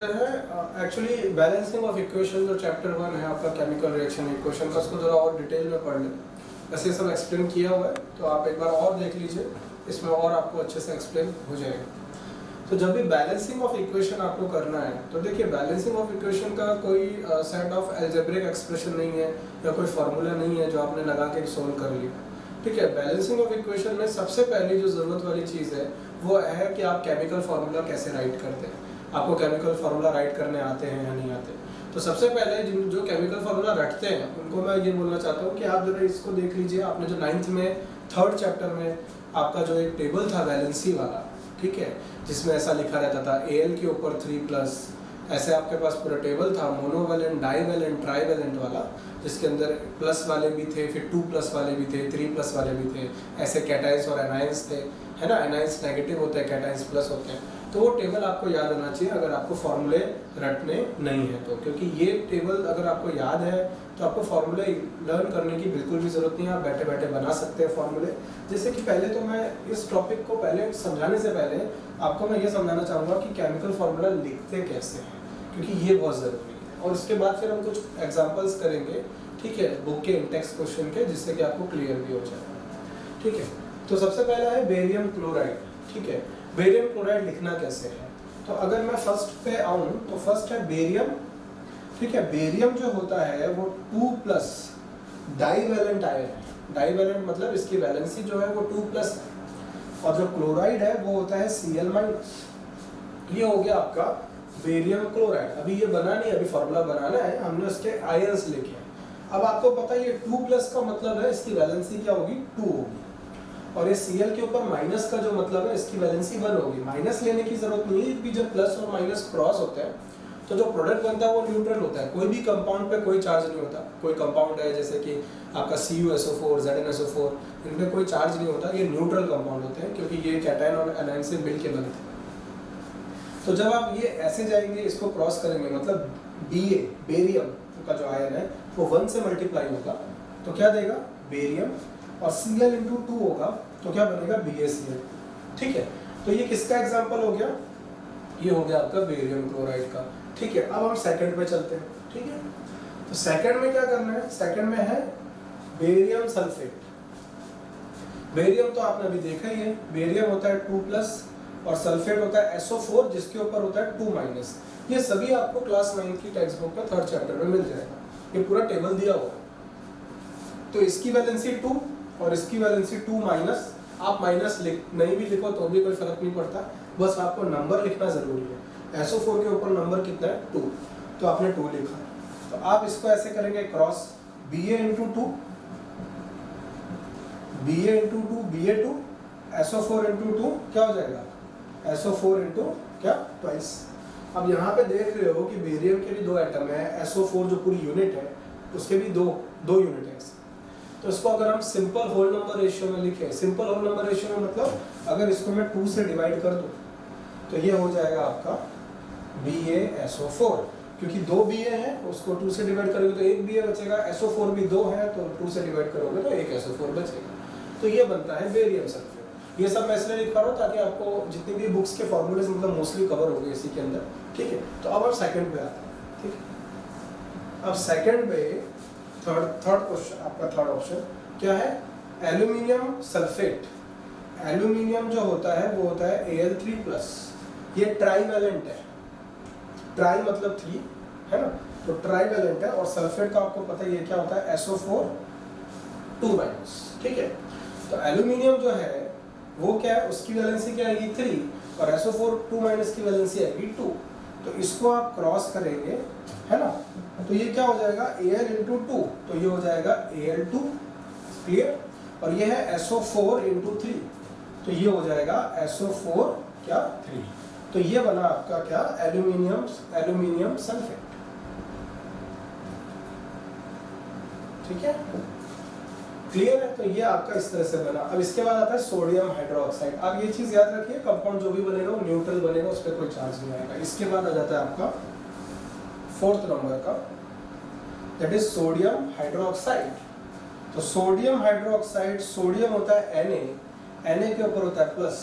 है actually balancing of equation जो chapter 1 है आपका केमिकल रिएक्शन इक्वेशन का, उसको थोड़ा और डिटेल में पढ़ लें। वैसे सब एक्सप्लेन किया हुआ है तो आप एक बार और देख लीजिए, इसमें और आपको अच्छे से एक्सप्लेन हो जाएगा। तो जब भी बैलेंसिंग ऑफ इक्वेशन आपको करना है तो देखिए, बैलेंसिंग ऑफ इक्वेशन का कोई सेट ऑफ एल्जेब्रिक एक्सप्रेशन नहीं है या कोई फार्मूला नहीं है जो आपने लगा के सोल्व कर लिया। ठीक है, बैलेंसिंग ऑफ इक्वेशन में सबसे पहली जो ज़रूरत वाली चीज़ है वो है कि आप केमिकल फार्मूला कैसे राइट करते हैं। आपको केमिकल फार्मूला राइट करने आते हैं या नहीं आते। तो सबसे पहले जो केमिकल फार्मूला रटते हैं उनको मैं ये बोलना चाहता हूँ कि आप जरा इसको देख लीजिए। आपने जो 9th में 3rd चैप्टर में आपका जो एक टेबल था वैलेंसी वाला, ठीक है, जिसमें ऐसा लिखा रहता था Al के ऊपर 3+, ऐसे आपके पास पूरा टेबल था मोनोवैलेंट, डाईवैलेंट, ट्राईवैलेंट वाला, जिसके अंदर प्लस वाले भी थे, फिर 2+ वाले भी थे, 3+ वाले भी थे, ऐसे कैटाइंस और एनाइंस थे, है ना। एनाइंस नेगेटिव होते हैं, कैटाइंस प्लस होते हैं। तो वो टेबल आपको याद होना चाहिए अगर आपको फॉर्मूले रटने नहीं है तो, क्योंकि ये टेबल अगर आपको याद है तो आपको फॉर्मूले लर्न करने की बिल्कुल भी ज़रूरत नहीं है। आप बैठे बैठे बना सकते हैं फॉर्मूले। जैसे कि पहले तो मैं इस टॉपिक को पहले समझाने से पहले आपको मैं ये समझाना चाहूँगा कि केमिकल फार्मूला लिखते कैसे हैं, क्योंकि ये बहुत ज़रूरी है। और उसके बाद फिर हम कुछ एग्जाम्पल्स करेंगे, ठीक है, बुक के इंटेक्स क्वेश्चन के, जिससे कि आपको क्लियर भी हो जाएगा। ठीक है, तो सबसे पहला है बेरियम क्लोराइड। ठीक है, बेरियम क्लोराइड लिखना कैसे है। तो अगर मैं फर्स्ट पे आऊँ तो फर्स्ट है बेरियम। ठीक है, बेरियम जो होता है वो 2+ डाईवैलेंट आयन है। डाईवैलेंट मतलब इसकी वैलेंसी जो है वो 2+ है। और जो क्लोराइड है वो होता है Cl-। ये हो गया आपका बेरियम क्लोराइड। अभी ये बना नहीं, अभी फॉर्मूला बनाना है, हमने उसके आयंस लिखे हैं। अब आपको पता है ये 2+ का मतलब है इसकी वैलेंसी क्या होगी, 2 होगी। और ये Cl के ऊपर माइनस का जो मतलब है इसकी वैलेंसी 1 होगी। माइनस लेने की जरूरत नहीं है, क्योंकि जब प्लस और माइनस क्रॉस होते हैं तो जो प्रोडक्ट बनता है वो न्यूट्रल होता है। कोई भी कंपाउंड पे कोई चार्ज नहीं होता। कोई कंपाउंड है जैसे कि आपका CuSO4, ZnSO4, इन पे कोई चार्ज नहीं होता, ये न्यूट्रल कंपाउंड होते हैं क्योंकि ये कैटायन और एनायन से मिल के बनते हैं। तो जब आप ये ऐसे जाएंगे, इसको क्रॉस करेंगे, मतलब Ba बेरियम का जो आयन है वो 1 से मल्टीप्लाई होगा तो क्या देगा, बेरियम, और Cl × 2 होगा तो क्या बनेगा, BaCl। ठीक है, तो ये किसका एग्जांपल हो गया, ये हो गया आपका बेरियम क्लोराइड का। ठीक है, अब हम सेकंड पे चलते हैं। ठीक है, तो सेकंड में क्या करना है, सेकंड में है बेरियम सल्फेट। बेरियम तो आपने अभी देखा ही है, बेरियम होता है 2+ और सल्फेट होता है SO4 जिसके ऊपर होता है 2-। ये सभी आपको क्लास 9 की टेक्स्ट बुक में 3rd चैप्टर में मिल जाएगा। ये पूरा टेबल दिया हुआ है। तो इसकी वैलेंसी 2 और इसकी वैलेंसी 2-। आप माइनस नहीं भी लिखो तो भी कोई फर्क नहीं पड़ता, बस आपको नंबर लिखना जरूरी है। SO4 के ऊपर नंबर कितना है, 2, तो आपने 2 लिखा। तो आप इसको ऐसे करेंगे cross, Ba × 2, Ba × 2 Ba2, SO4 × 2 क्या हो जाएगा, SO4 × क्या, ट्वाइस। अब यहाँ पे देख रहे हो कि बेरियम के भी 2 एटम है, SO4 जो पूरी यूनिट है उसके भी दो यूनिट है। तो इसको अगर हम सिंपल होल नंबर रेशियो में लिखें, सिंपल होल नंबर रेशियो में मतलब अगर इसको मैं 2 से डिवाइड कर दूं तो ये हो जाएगा आपका BaSO4, क्योंकि 2 Ba है, उसको 2 से डिवाइड करोगे तो 1 Ba बचेगा। SO4 भी 2 है तो 2 से डिवाइड करोगे तो 1 SO4 बचेगा। तो ये बनता है बेरियम सल्फेट। ये सब मैं इसलिए लिख पा रहा हूँ ताकि आपको जितनी भी बुक्स के फॉर्मूले मतलब मोस्टली कवर हो गए इसी के अंदर। ठीक है, तो अब हम सेकंड पे आते हैं। ठीक है, अब सेकंड पे थर्ड क्वेश्चन, आपका थर्ड ऑप्शन क्या है, एल्यूमिनियम सल्फेट। एल्यूमिनियम जो होता है वो होता है Al3+। ये ट्राईवैलेंट है, ट्राई मतलब 3 है ना, तो ट्राईवैलेंट है। और सल्फेट का आपको पता है ये क्या होता है, SO4 2-। ठीक है, तो एल्यूमिनियम जो है वो क्या है, उसकी वैलेंसी क्या आएगी, 3, और SO4 2- की वैलेंसी आएगी 2। तो इसको आप क्रॉस करेंगे, है ना, तो ये क्या हो जाएगा, Al × 2, तो ये हो जाएगा Al2, क्लियर। और ये है SO4 × 3, तो ये हो जाएगा SO4 क्या, 3। तो ये बना आपका क्या, एल्यूमिनियम सल्फेट। ठीक है, क्लियर है। तो ये आपका इस तरह से बना। अब इसके बाद आता है सोडियम हाइड्रोक्साइड। अब ये चीज याद रखिए, कंपाउंड जो भी बनेगा वो न्यूट्रल बनेगा, उस पर कोई चार्ज नहीं आएगा। इसके बाद आ जाता है आपका 4th नंबर का, दैट इज सोडियम हाइड्रोक्साइड। तो सोडियम हाइड्रोक्साइड, सोडियम होता है Na के ऊपर होता है प्लस,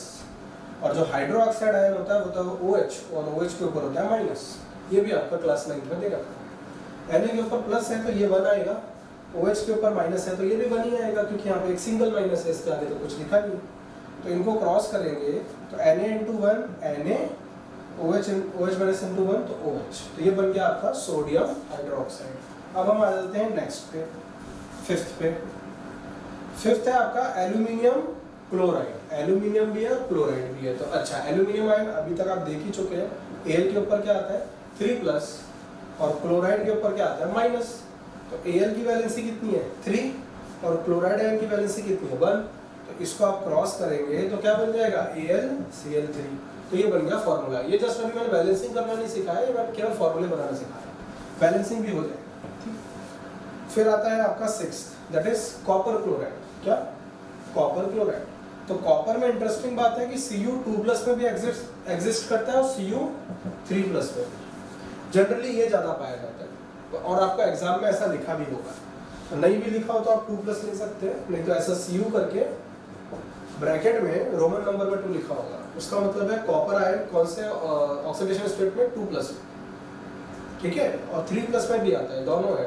और जो हाइड्रोक्साइड आयन होता है वो OH, और OH के ऊपर होता है माइनस। ये भी आपका क्लास 9 में दे रखा है। Na के ऊपर प्लस है तो ये 1 आएगा, OH के ऊपर माइनस है तो ये भी 1 ही आएगा, क्योंकि यहाँ पे एक सिंगल माइनस है, इसके आगे तो कुछ लिखा नहीं। तो इनको क्रॉस करेंगे तो Na into 1 Na, OH minus into 1 तो OH, तो ये बन गया आपका सोडियम हाइड्रोक्साइड। अब हम आ जाते हैं नेक्स्ट पे, फिफ्थ पे। फिफ्थ है आपका एल्यूमिनियम क्लोराइड। एल्यूमिनियम भी है और क्लोराइड भी है। तो अच्छा, एल्यूमिनियम आयन अभी तक आप देख ही चुके हैं, Al के ऊपर क्या आता है 3+ और क्लोराइड के ऊपर क्या आता है माइनस। तो Al की वैलेंसी कितनी है 3 और क्लोराइड आयन की वैलेंसी कितनी है 1। तो इसको आप क्रॉस करेंगे तो क्या बन जाएगा AlCl3। तो ये बन गया फॉर्मूला। ये जस्ट अभी मैंने बैलेंसिंग करना नहीं सिखाया, ये मैं केवल फॉर्मूले बनाना सिखाया, बैलेंसिंग भी हो जाएगा, ठीक। फिर आता है आपका sixth, that is copper chloride. क्या? Copper chloride. तो कॉपर में इंटरेस्टिंग बात है कि Cu2+ में भी एग्जिस्ट करता है और Cu3+ में भी। जनरली ये ज़्यादा पाया जाता है और आपका एग्जाम में ऐसा लिखा भी होगा। तो नहीं भी लिखा हो तो आप 2+ ले सकते हैं, नहीं तो ऐसा Cu करके ब्रैकेट में रोमन नंबर में 2 लिखा होगा। उसका मतलब है कॉपर आयन कौन से ऑक्सीडेशन स्टेट में 2+, ठीक है। और 3+ में भी आता है, दोनों है,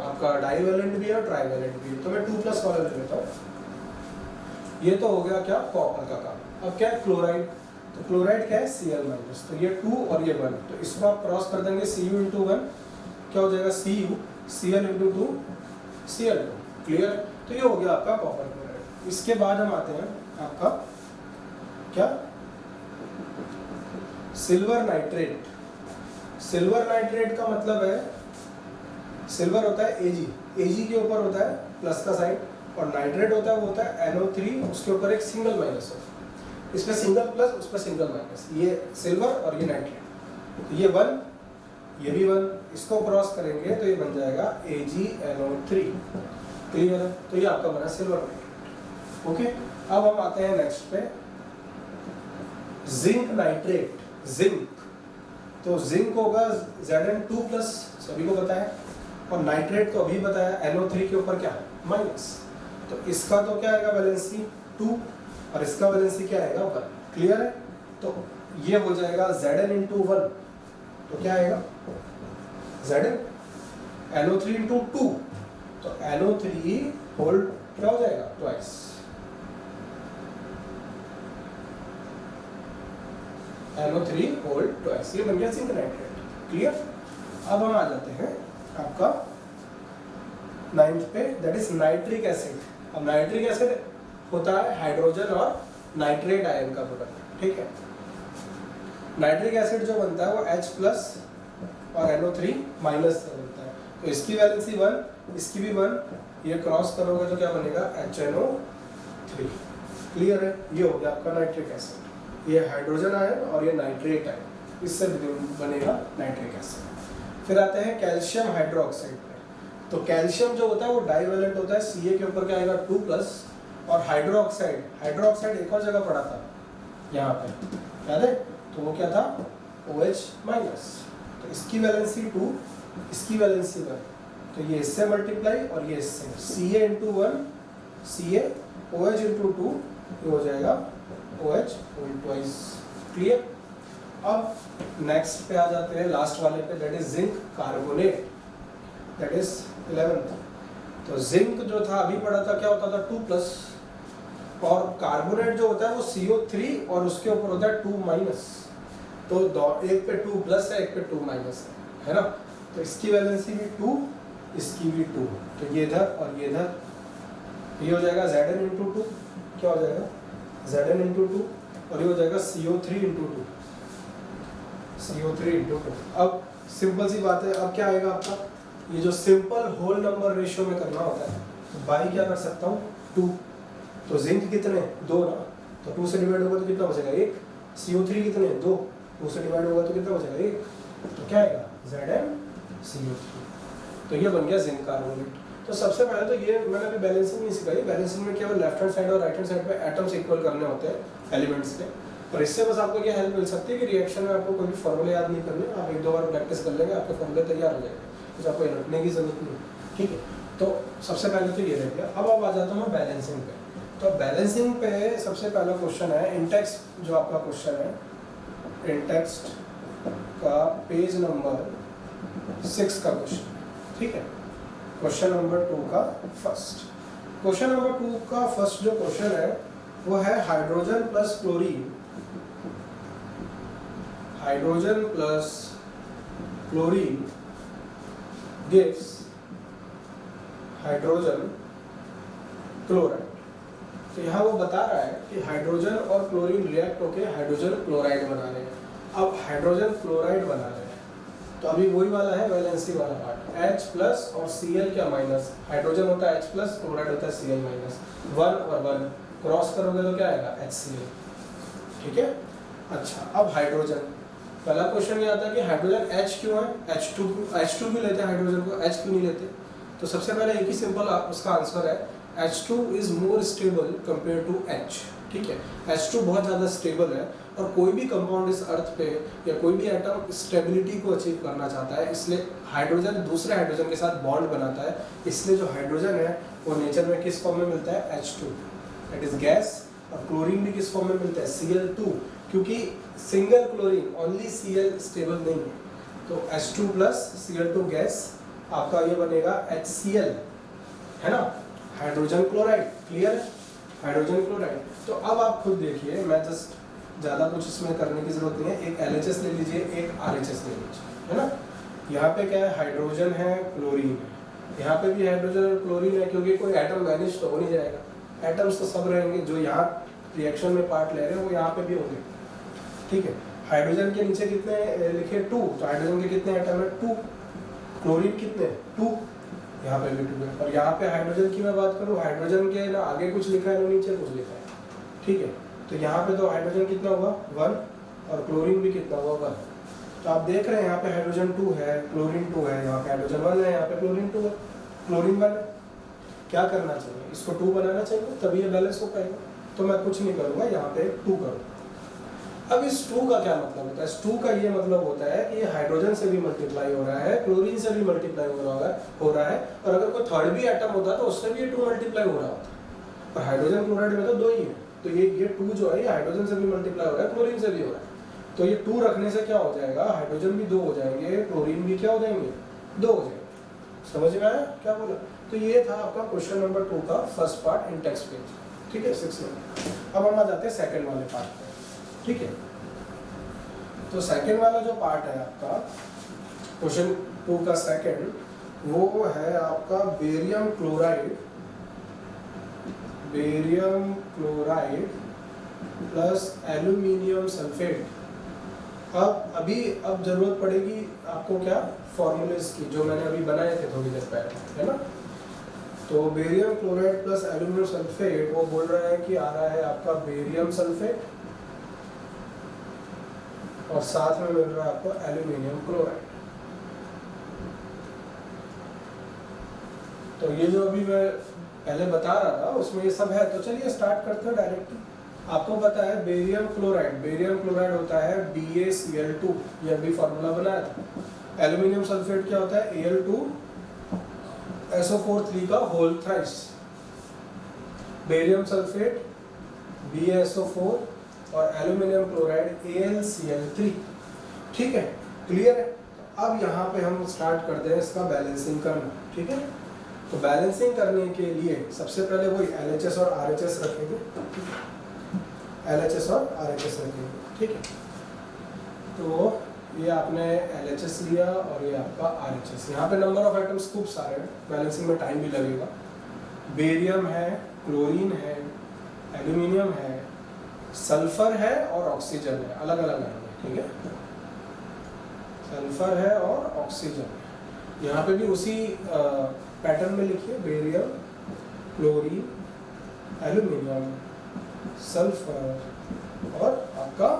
आपका डाईवैलेंट भी है और ट्राईवैलेंट भी है। तो मैं 2+ वाला ले लेता हूँ। ये तो हो गया क्या कॉपर का काम। अब क्या है क्लोराइड। तो क्लोराइड क्या है Cl-, तो ये 2 और ये 1, तो इसको आप क्रॉस कर देंगे Cu इंटू 1 क्या हो जाएगा Cu, Cl into 2 Cl2, clear. तो ये हो गया आपका कॉपर क्लोराइड। इसके बाद हम आते हैं आपका क्या सिल्वर नाइट्रेट। सिल्वर नाइट्रेट का मतलब है सिल्वर होता है Ag के ऊपर होता है प्लस का साइन और नाइट्रेट होता है वो होता है NO3, उसके ऊपर एक सिंगल माइनस होता है। इसमें सिंगल प्लस, उसमें सिंगल माइनस। ये सिल्वर और ये नाइट्रेट, तो ये 1 ये भी 1, इसको क्रॉस करेंगे तो ये बन जाएगा AgNO3, क्लियर है। तो ये आपका बना सिल्वर नाइट्रेट, ओके। अब हम आते हैं नेक्स्ट पे, जिंक नाइट्रेट। जिंक, तो जिंक होगा Zn2+, सभी को पता है, और नाइट्रेट तो अभी बताया NO3 के ऊपर क्या माइनस। तो इसका तो क्या आएगा वैलेंसी 2 और इसका वैलेंसी क्या आएगा 1, क्लियर है। तो ये हो जाएगा Zn इंटू 1, तो क्या आएगा Zn NO3 इंटू 2, तो NO3 होल क्या हो जाएगा ट्वाइस, NO3 होल ट्वाइस। ये बन गया जिंक नाइट्रेट, क्लियर। अब हम आ जाते हैं आपका 9th पे, दैट इज नाइट्रिक एसिड। अब नाइट्रिक एसिड होता है हाइड्रोजन और नाइट्रेट आयन का प्रोडक्ट, ठीक है। नाइट्रिक एसिड जो बनता है वो H+ और NO3- से बनता है। तो इसकी वैलेंसी 1, इसकी भी 1, ये क्रॉस करोगे तो क्या बनेगा HNO3, क्लियर है। ये हो गया आपका नाइट्रिक एसिड। ये हाइड्रोजन आयन और ये नाइट्रेट आयन, इससे बनेगा नाइट्रिक एसिड। फिर आते हैं कैल्शियम हाइड्रोक्साइड पे। तो कैल्शियम जो होता है वो डाईवैलेंट होता है, Ca के ऊपर क्या आएगा 2+, और हाइड्रोक्साइड एक और जगह पड़ा था यहाँ पे, याद है, तो वो क्या था OH-। तो इसकी वैलेंसी 2, इसकी वैलेंसी 1, तो ये इससे मल्टीप्लाई और ये इससे, Ca into 1 Ca, OH into 2, ये हो जाएगा OH होल ट्वाइस, क्लियर। अब नेक्स्ट पे आ जाते हैं लास्ट वाले पे, that is zinc carbonate, that is 11th। तो जिंक जो था अभी पढ़ा था क्या होता था 2+, और कार्बोनेट जो होता है वो CO3 और उसके ऊपर होता है 2-। तो एक पे 2+ है, एक पे 2- है ना। तो इसकी वैलेंसी भी 2, इसकी भी 2, तो ये इधर और ये इधर, ये हो जाएगा Zn इंटू 2, क्या हो जाएगा Zn इंटू 2, और ये हो जाएगा CO3 इंटू 2, CO3 इंटू 2। अब सिंपल सी बात है, अब क्या आएगा आपका, ये जो सिंपल होल नंबर रेशियो में करना होता है, तो बाई क्या कर सकता हूँ 2, तो जिंक कितने 2 ना, तो 2 से डिवाइड होगा तो कितना बचेगा 1, CO3 कितने 2, 2 से डिवाइड होगा तो कितना बचेगा 1, तो क्या आएगा ZnCO3। तो ये बन गया जिंक कार्बोनेट। तो सबसे पहले तो ये मैंने अभी बैलेंसिंग नहीं सिखाई, बैलेंसिंग में केवल लेफ्ट हैंड साइड और राइट हैंड साइड पे एटम्स इक्वल करने होते हैं एलिमेंट्स के, और इससे बस आपको क्या हेल्प मिल सकती है कि रिएक्शन में आपको कोई भी फॉर्मूले याद नहीं करने, आप 1-2 बार प्रैक्टिस कर लेंगे, आपके फॉर्मूले तैयार हो जाएंगे, कुछ आपको रटने की जरूरत नहीं, ठीक है। तो सबसे पहले तो ये रह गया। अब आ जाता हूँ मैं बैलेंसिंग पे। तो बैलेंसिंग पे सबसे पहला क्वेश्चन है इंटेक्स, जो आपका क्वेश्चन है इंटेक्स्ट का पेज नंबर 6 का क्वेश्चन, ठीक है। क्वेश्चन नंबर 2 का फर्स्ट, क्वेश्चन नंबर 2 का फर्स्ट जो क्वेश्चन है वो है hydrogen plus chlorine, hydrogen plus chlorine gives hydrogen chloride. तो यहाँ वो बता रहा है कि हाइड्रोजन और क्लोरीन रिएक्ट होके हाइड्रोजन क्लोराइड बना रहे हैं। अब हाइड्रोजन क्लोराइड बना रहे हैं तो अभी वही वाला है वैलेंसी वाला पार्ट, H प्लस और Cl क्या माइनस, हाइड्रोजन होता है H प्लस, क्लोराइड होता है Cl माइनस, 1 और 1 क्रॉस करोगे तो क्या आएगा HCl, ठीक है। अच्छा अब हाइड्रोजन, पहला क्वेश्चन ये आता है कि हाइड्रोजन H क्यों है, H2 भी लेते हैं हाइड्रोजन को, H क्यों नहीं लेते। तो सबसे पहले एक ही सिंपल उसका आंसर है, H2 is more stable compare to H, ठीक है। H2 बहुत ज़्यादा स्टेबल है और कोई भी कंपाउंड इस अर्थ पे या कोई भी एटम स्टेबिलिटी को अचीव करना चाहता है, इसलिए हाइड्रोजन दूसरे हाइड्रोजन के साथ बॉन्ड बनाता है। इसलिए जो हाइड्रोजन है वो नेचर में किस फॉर्म में मिलता है, H2, दैट इज गैस। और क्लोरीन भी किस फॉर्म में मिलता है, Cl2, क्योंकि single chlorine only Cl stable नहीं है। तो H2 प्लस Cl2 गैस आपका ये बनेगा HCl, है ना, हाइड्रोजन क्लोराइड। क्लियर है, हाइड्रोजन क्लोराइड। तो अब आप खुद देखिए, मैं जस्ट ज़्यादा कुछ इसमें करने की जरूरत नहीं है, एक LHS ले लीजिए, एक RHS ले लीजिए, है ना। यहाँ पे क्या है, हाइड्रोजन है, क्लोरीन है, यहाँ पे भी हाइड्रोजन और क्लोरीन है, क्योंकि कोई एटम वैनिश तो हो नहीं जाएगा, एटम्स तो सब रहेंगे, जो यहाँ रिएक्शन में पार्ट ले रहे हैं वो यहाँ पे भी होंगे, ठीक है। हाइड्रोजन के नीचे कितने लिखे 2, तो हाइड्रोजन के कितने एटम है 2, क्लोरीन कितने 2, यहाँ पे भी 2 है। और यहाँ पे हाइड्रोजन की मैं बात करूँ, हाइड्रोजन के ना आगे कुछ लिखा है ना नीचे कुछ लिखा है, ठीक है। तो यहाँ पे तो हाइड्रोजन कितना हुआ 1 और क्लोरीन भी कितना हुआ 1। तो आप देख रहे हैं यहाँ पे हाइड्रोजन 2 है, क्लोरीन 2 है, यहाँ पे हाइड्रोजन 1 है, यहाँ पे क्लोरीन 2 है, क्लोरीन 1 है। क्या करना चाहिए, इसको 2 बनाना चाहिए, तभी ये बैलेंस हो पाएगा। तो मैं कुछ नहीं करूँगा, यहाँ पे 2 करूँगा। अब इस 2 का क्या मतलब होता है, इस 2 का ये मतलब होता है कि हाइड्रोजन से भी मल्टीप्लाई हो रहा है, क्लोरीन से भी मल्टीप्लाई हो रहा है, और अगर कोई थर्ड भी एटम होता तो उससे भी ये 2 मल्टीप्लाई हो रहा होता। पर हाइड्रोजन क्लोराइड में तो 2 ही है, तो ये 2 जो है ये हाइड्रोजन से भी मल्टीप्लाई हो रहा है, क्लोरीन से भी हो रहा है। तो ये 2 रखने से क्या हो जाएगा, हाइड्रोजन भी 2 हो जाएंगे, क्लोरीन भी क्या हो जाएंगे 2 हो जाएंगे। समझ में आया क्या बोला। तो ये था आपका क्वेश्चन नंबर 2 का first part in text page, ठीक है 6 में। अब हम आ जाते हैं सेकंड वाले पार्ट पे, ठीक है। तो सेकंड वाला जो पार्ट है आपका क्वेश्चन 2 का सेकंड, वो है आपका barium chloride plus aluminium sulphate. अब जरूरत पड़ेगी आपको क्या, फॉर्मूलेस की, जो मैंने अभी बनाए थे थोड़ी देर पहले, है ना। तो barium chloride plus aluminium sulphate, वो बोल रहा है कि आ रहा है आपका बेरियम सल्फेट और साथ में मिल रहा है आपको एल्यूमिनियम क्लोराइड। तो ये जो अभी मैं पहले बता रहा था उसमें ये सब है। तो चलिए स्टार्ट करते हैं डायरेक्टली। आपको पता है बेरियम क्लोराइड होता है BaCl2, ये अभी फार्मूला बनाया था। एल्यूमिनियम सल्फेट क्या होता है, Al2SO4 का whole thrice. Barium sulphate BaSO4 और एल्यूमिनियम क्लोराइड AlCl3, ठीक है, क्लियर है। अब यहाँ पे हम स्टार्ट करते हैं इसका बैलेंसिंग करना, ठीक है। तो बैलेंसिंग करने के लिए सबसे पहले वही LHS और RHS रखेंगे, LHS और RHS रखेंगे, ठीक है। तो ये आपने LHS लिया और ये आपका RHS। यहाँ पे नंबर ऑफ आइटम्स खूब सारे हैं, बैलेंसिंग में टाइम भी लगेगा। बेरियम है, क्लोरीन है, एल्यूमिनियम है, सल्फर है और ऑक्सीजन है, अलग अलग है, ठीक है। सल्फर है और ऑक्सीजन है। यहाँ पे भी उसी पैटर्न में लिखिए, बेरियम, क्लोरीन, एल्यूमिनियम, सल्फर और आपका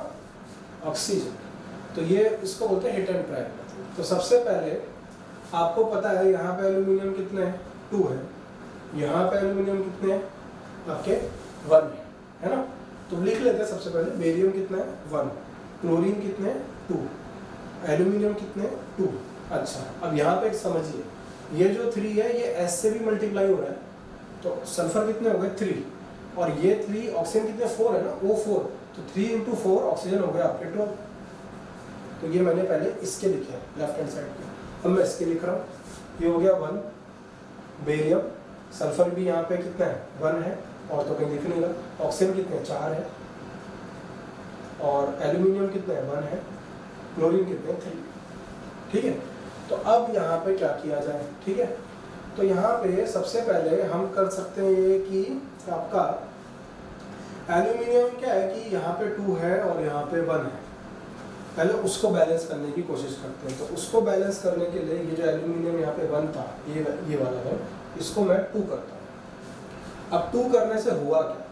ऑक्सीजन। तो ये इसको बोलते हैं हिट एंड ट्राई। तो सबसे पहले आपको पता है यहाँ पे एल्यूमिनियम कितने हैं 2 है, यहाँ पे एल्यूमिनियम कितने हैं आपके 1 है ना। तो लिख लेते हैं सबसे पहले, बेरियम कितना है 1, क्लोरीन कितने 2, एल्यूमिनियम कितने 2। अच्छा अब यहाँ पे समझिए, ये जो 3 है ये S से भी मल्टीप्लाई हो रहा है, तो सल्फर कितने हो गए 3, और ये 3, ऑक्सीजन कितने 4 है ना, O4, तो 3 × 4 ऑक्सीजन हो गया आपके 12। तो ये मैंने पहले इसके लिखे हैं लेफ्ट हैंड साइड पे, अब मैं इसके लिख रहा हूँ। ये हो गया 1 बेरियम, सल्फर भी यहाँ पे कितना है 1 है, और तो कहीं दिख नहीं रहा। ऑक्सीजन कितने 4 है, और एल्यूमिनियम कितने 1 है, क्लोरीन कितने 3। ठीक है, तो अब यहाँ पे क्या किया जाए, ठीक है, तो यहाँ पे सबसे पहले हम कर सकते हैं ये कि आपका एल्यूमिनियम क्या है कि यहाँ पे 2 है और यहाँ पे 1 है, पहले उसको बैलेंस करने की कोशिश करते हैं। तो उसको बैलेंस करने के लिए ये जो एल्यूमिनियम यहाँ पे 1 था, ये वाला है, इसको मैं 2 करता हूँ। अब 2 करने से हुआ क्या,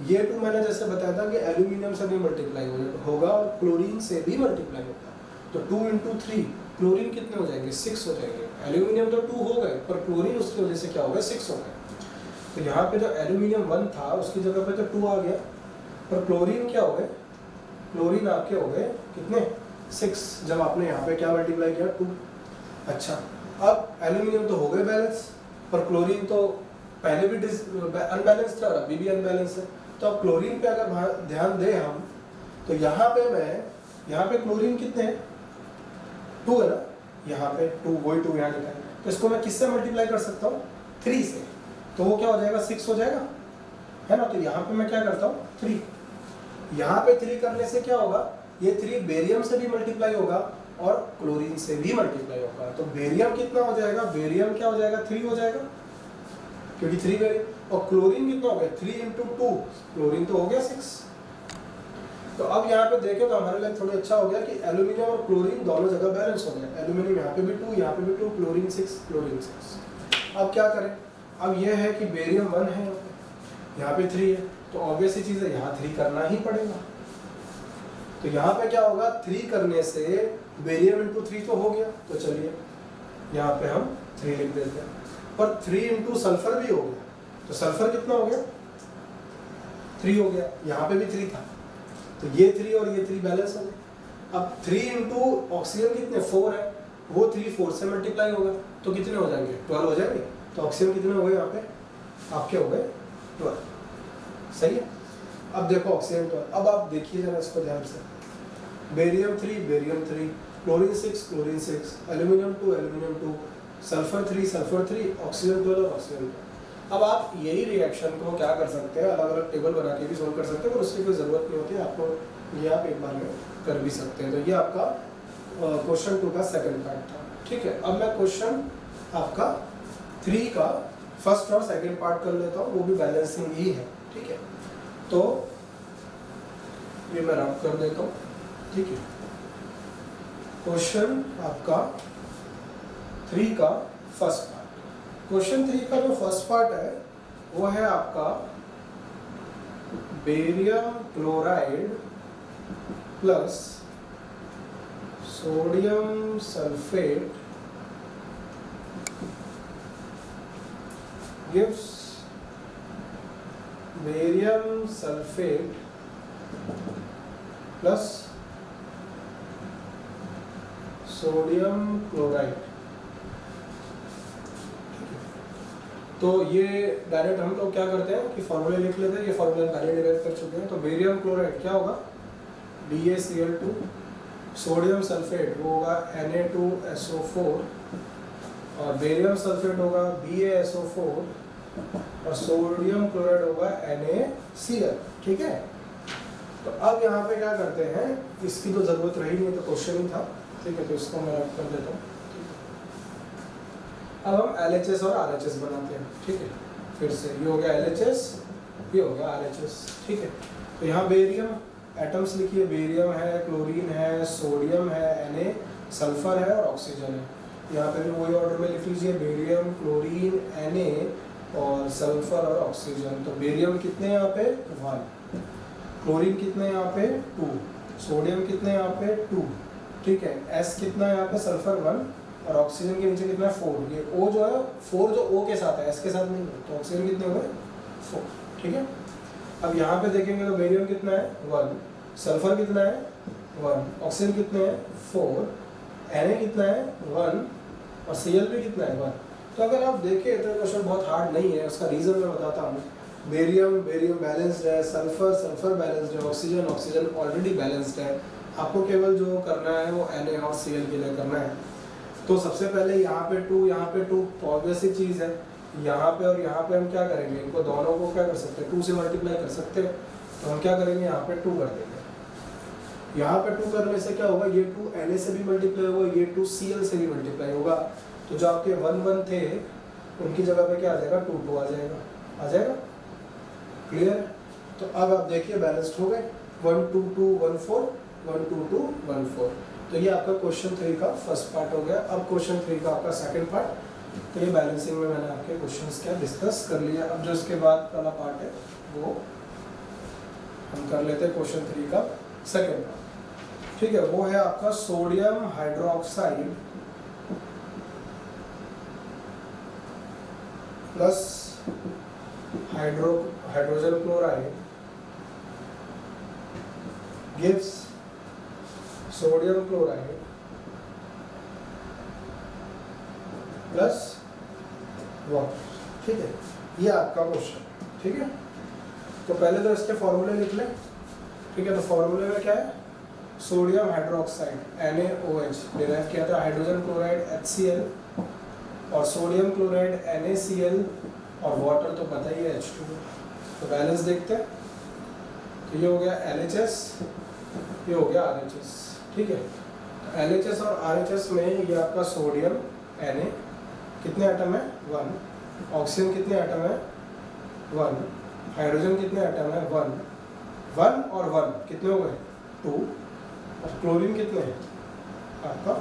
ये 2 मैंने जैसे बताया था कि एल्यूमिनियम से भी मल्टीप्लाई होगा और क्लोरीन से भी मल्टीप्लाई होगा, तो 2 × 3 क्लोरीन कितने हो जाएंगे 6 हो जाएंगे। एल्यूमिनियम तो 2 हो गए, पर क्लोरीन उसकी वजह से क्या हो गए 6 हो गए। तो यहाँ पे जो एल्यूमिनियम 1 था उसकी जगह पे तो 2 आ गया, पर क्लोरीन क्या हो गए, क्लोरीन आपके हो गए कितने 6, जब आपने यहाँ पे क्या मल्टीप्लाई किया 2। अच्छा, अब एल्यूमिनियम तो हो गए बैलेंस, पर क्लोरीन तो पहले भी अनबैलेंस था और अभी भी अनबैलेंस है। तो अब क्लोरीन पे अगर ध्यान दें हम, तो यहाँ पे क्लोरीन कितने हैं 2 है ना, यहाँ पे 2, वही 2 यहाँ लिखा है, तो इसको मैं किससे मल्टीप्लाई कर सकता हूँ 3 से, तो वो क्या हो जाएगा 6 हो जाएगा, है ना। तो यहाँ पे मैं क्या करता हूँ 3, यहाँ पे 3 करने से क्या होगा, ये 3 बेरियम से भी मल्टीप्लाई होगा और क्लोरीन से भी मल्टीप्लाई होगा। तो बेरियम कितना हो जाएगा, बेरियम क्या हो जाएगा 3 हो जाएगा, क्योंकि 3 बेरियम, और क्लोरीन कितना हो गया 3 × 2, क्लोरीन तो हो गया 6। तो अब यहाँ पे देखें तो हमारे लिए थोड़ा अच्छा हो गया कि एल्यूमिनियम और क्लोरीन दोनों जगह बैलेंस हो गया। एल्यूमिनियम यहाँ पे भी 2, यहाँ पे भी 2, क्लोरीन 6, क्लोरीन 6। अब क्या करें, अब यह है कि बेरियम 1 है, यहाँ पे 3 है, तो ऑब्वियस ही चीज़ है यहाँ 3 करना ही पड़ेगा। तो यहाँ पे क्या होगा 3 करने से बेरियम × 3 तो हो गया, तो चलिए यहाँ पे हम 3 लिख देते हैं, पर 3 × सल्फर भी हो गया, तो सल्फर कितना हो गया 3 हो गया, यहाँ पे भी 3 था, तो ये 3 और ये 3 बैलेंस हो गए। अब 3 × ऑक्सीजन कितने 4 है, वो 3 4 से मल्टीप्लाई होगा, तो कितने हो जाएंगे 12 हो जाएंगे। तो ऑक्सीजन कितने हो गए यहाँ पे आपके हो गए 12, सही है। अब देखो ऑक्सीजन 12, अब आप देखिए जरा इसको ध्यान से, barium 3, chlorine 6, chlorine 6, aluminium 2, sulphur 3, oxygen 12 और ऑक्सीजन 12। अब आप यही रिएक्शन को क्या कर सकते हैं, अलग अलग टेबल बना के भी सोल्व कर सकते हैं, पर उसकी कोई ज़रूरत नहीं होती है आपको, ये आप एक बार में कर भी सकते हैं। तो ये आपका क्वेश्चन 2 का सेकंड पार्ट था, ठीक है। अब मैं क्वेश्चन आपका 3 का फर्स्ट और सेकंड पार्ट कर लेता हूँ, वो भी बैलेंसिंग ही है, ठीक है। तो ये मैं रब कर देता हूँ, ठीक है। क्वेश्चन आपका 3 का फर्स्ट पार्ट, क्वेश्चन 3 का जो फर्स्ट पार्ट है वो है आपका barium chloride plus sodium sulphate gives barium sulphate plus sodium chloride. तो ये डायरेक्ट हम लोग क्या करते हैं कि फॉर्मूले लिख लेते हैं, ये फॉर्मूला पहले डिराइव कर चुके हैं। तो बेरियम क्लोराइड क्या होगा BaCl2, सोडियम सल्फेट वो होगा Na2SO4, और बेरियम सल्फेट होगा BaSO4, और सोडियम क्लोराइड होगा NaCl, ठीक है। तो अब यहाँ पे क्या करते हैं, इसकी तो ज़रूरत रही नहीं, तो क्वेश्चन ही था, ठीक है, तो इसको मैं रख कर देता हूँ। अब हम LHS और RHS बनाते हैं, ठीक है। फिर से ये हो गया LHS, ये हो गया RHS, ठीक है। तो यहाँ बेरियम एटम्स लिखिए, बेरियम है, क्लोरीन है, सोडियम है, Na, सल्फर है और ऑक्सीजन है। यहाँ पे भी वही ऑर्डर में लिख लीजिए, बेरियम, क्लोरीन, Na और सल्फर और ऑक्सीजन। तो बेरियम कितने यहाँ पे 1, क्लोरीन कितने यहाँ पे 2, सोडियम कितने यहाँ पे 2, ठीक है। S कितना यहाँ पे सल्फर 1, और ऑक्सीजन के नीचे कितना है 4। ये O जो है 4 जो O के साथ है, S के साथ नहीं है, तो ऑक्सीजन कितने हुए 4, ठीक है। अब यहाँ पे देखेंगे तो बेरियम कितना है 1, सल्फर कितना है 1, ऑक्सीजन कितने हैं 4, Na कितना है 1 और Cl भी कितना है 1। तो अगर आप देखें तो क्वेश्चन बहुत हार्ड नहीं है, उसका रीज़न मैं बताता हूँ। बेरियम बैलेंस्ड है, सल्फर बैलेंस्ड है, ऑक्सीजन ऑलरेडी बैलेंस्ड है। आपको केवल जो करना है वो Na और Cl के लिए करना है। तो सबसे पहले यहाँ पे 2 यहाँ पे 2 ऑब्वियस ही चीज़ है, यहाँ पे और यहाँ पे हम क्या करेंगे, इनको दोनों को क्या कर सकते हैं 2 से मल्टीप्लाई कर सकते हैं। तो हम क्या करेंगे यहाँ पे 2 कर देंगे। यहाँ पे 2 करने से क्या होगा, ये 2 Na से भी मल्टीप्लाई होगा, ये 2 Cl से भी मल्टीप्लाई होगा। तो जो आपके 1 1 थे उनकी जगह पे क्या आ जाएगा 2 2 आ जाएगा। क्लियर? तो अब आप देखिए बैलेंस्ड हो गए 1 2 2 1 4 1 2 2 1 4। तो ये आपका क्वेश्चन 3 का फर्स्ट पार्ट हो गया। अब क्वेश्चन 3 का आपका सेकंड पार्ट। तो ये बैलेंसिंग में मैंने आपके क्वेश्चंस क्या डिस्कस कर लिया। अब जो इसके बाद वाला पार्ट है वो हम कर लेते हैं क्वेश्चन 3 का सेकंड पार्ट। ठीक है, वो है आपका sodium hydroxide plus hydrogen chloride gives sodium chloride plus water. ठीक है, ये आपका क्वेश्चन। ठीक है, तो पहले तो इसके फॉर्मूले लिख लें। ठीक है, तो फॉर्मूले में क्या है, सोडियम हाइड्रोक्साइड NaOH डिराइव किया था, हाइड्रोजन क्लोराइड HCl और सोडियम क्लोराइड NaCl और वाटर तो पता ही है H2। तो बैलेंस देखते हैं। तो ये हो गया LHS, ये हो गया RHS। ठीक है, तो LHS और RHS में ये आपका सोडियम Na कितने एटम है 1, ऑक्सीजन कितने एटम है 1, हाइड्रोजन कितने एटम है 1 1 और 1 कितने हो गए 2 और क्लोरीन कितने हैं आपका।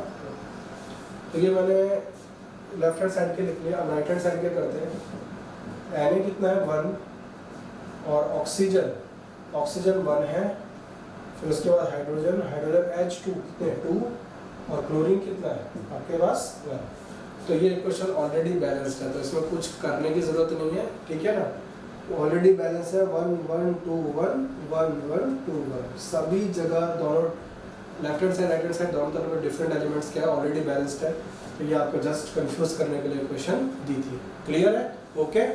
तो ये मैंने लेफ्ट हैंड साइड के लिख लिया। अब राइट हैंड साइड के करते हैं। Na कितना है 1 और ऑक्सीजन 1 है, फिर उसके बाद हाइड्रोजन H2 कितने 2 और क्लोरीन कितना है आपके पास 1। तो ये इक्वेशन ऑलरेडी बैलेंस्ड है, तो इसमें कुछ करने की ज़रूरत नहीं है। ठीक है ना, ऑलरेडी बैलेंस है 1 1 2 1 1 1 2 1। सभी जगह दोनों left hand side right hand side दोनों तरफ डिफरेंट एलिमेंट्स क्या है ऑलरेडी बैलेंस्ड है। तो ये आपको जस्ट कंफ्यूज करने के लिए क्वेश्चन दी थी। क्लियर है? ओके।